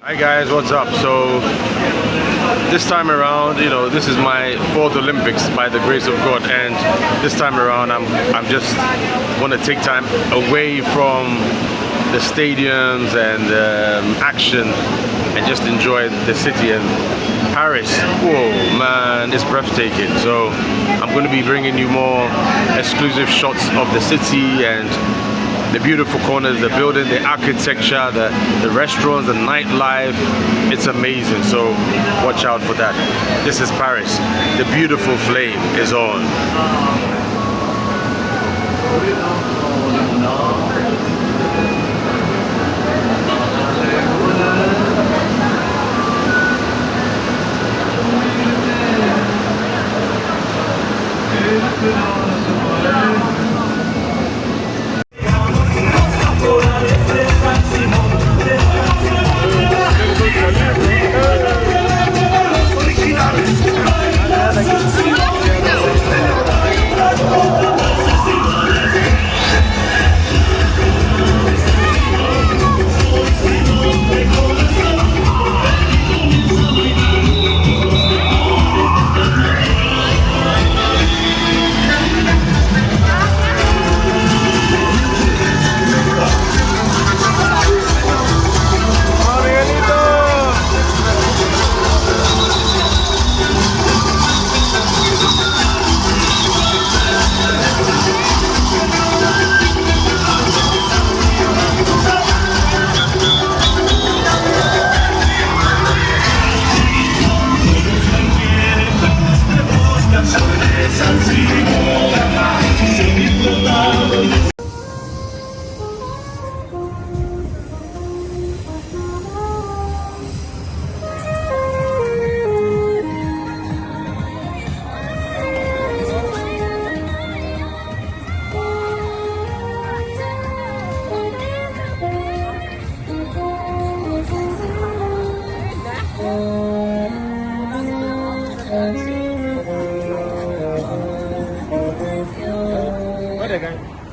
Hi guys, what's up? So this time around, this is my fourth Olympics by the grace of God, and this time around I'm just want to take time away from the stadiums and action and just enjoy the city. And Paris, whoa man, it's breathtaking. So I'm going to be bringing you more exclusive shots of the city and the beautiful corners, the building, the architecture, the restaurants, the nightlife. It's amazing, so watch out for that. This is Paris. The beautiful flame is on. What again?